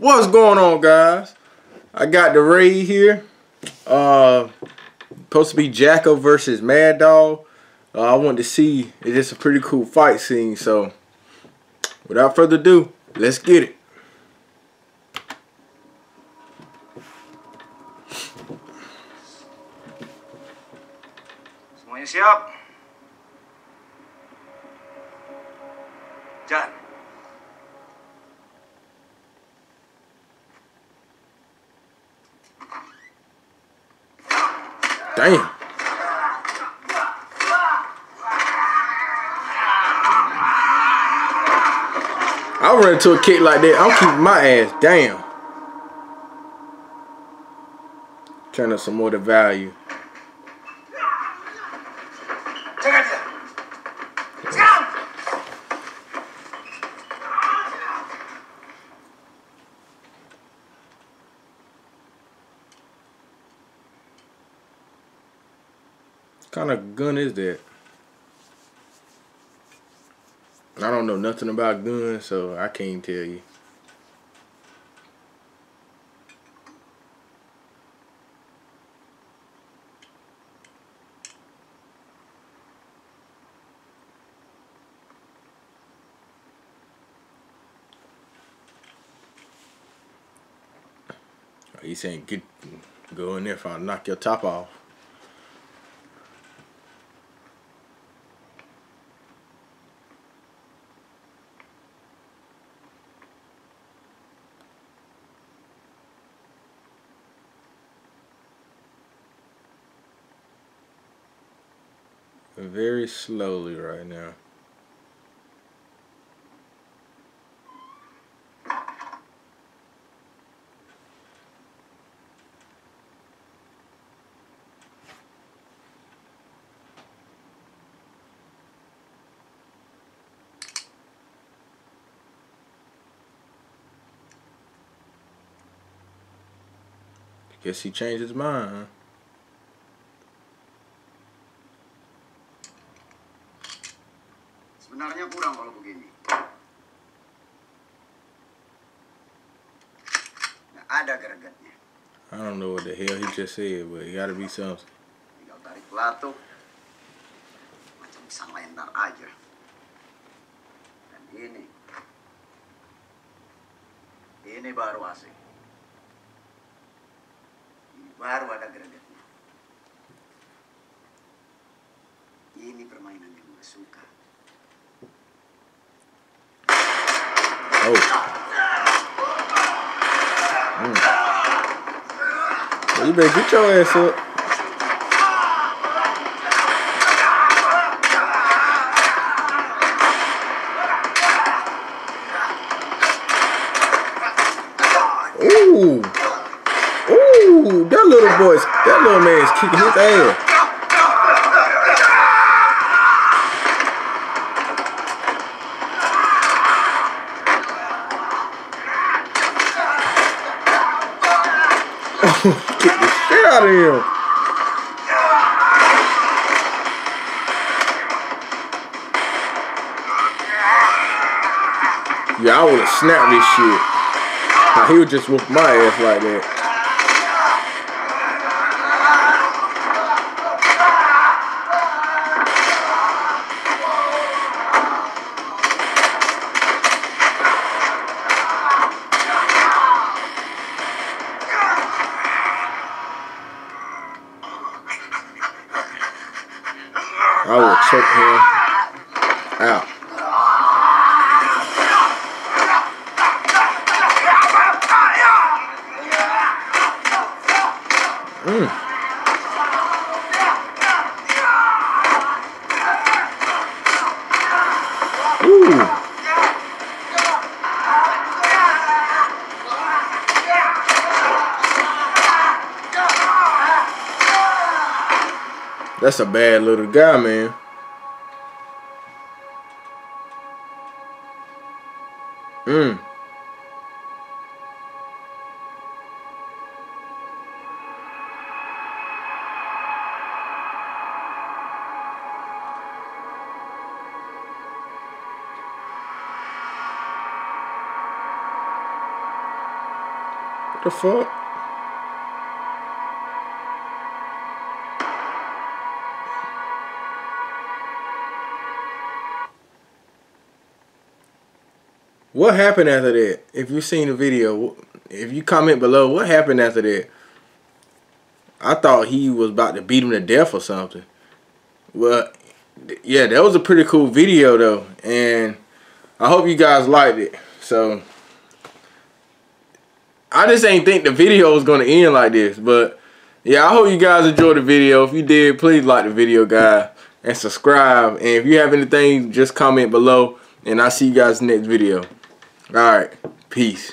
What's going on, guys? I got the raid here. Supposed to be Jaka versus Mad Dog. I wanted to see if it's a pretty cool fight scene. So, without further ado, let's get it. Semuanya siap? Jan. Damn. I'll run into a kick like that. I'm keeping my ass. Damn. Turn up some more to value. What kind of gun is that? I don't know nothing about guns, so I can't tell you. He's saying go in there if I knock your top off. Very slowly right now. Guess he changed his mind, huh? Sebenarnya kurang kalau begini. Nggak ada geragatnya. I don't know what the hell he just said, but it gotta be something. Tinggal tarik pelatuk. Macam bisa lendar aja. Dan ini baru asik. Ini baru ada geragatnya. Ini permainan yang gue suka. Oh. Well, you better get your ass up. Ooh. Ooh, that little man's kicking his ass. Get the shit out of him. Yeah, I would have snapped this shit. Now, he would just whoop my ass like that. I will choke him out. Ooh. That's a bad little guy, man. The fuck? What happened after that? If you've seen the video, if you comment below, what happened after that? I thought he was about to beat him to death or something. Well, yeah, that was a pretty cool video though, and I hope you guys liked it. So I just ain't think the video was gonna end like this, but yeah, I hope you guys enjoyed the video. If you did, please like the video, guys, and subscribe. And if you have anything, just comment below, and I'll see you guys next video. All right, peace.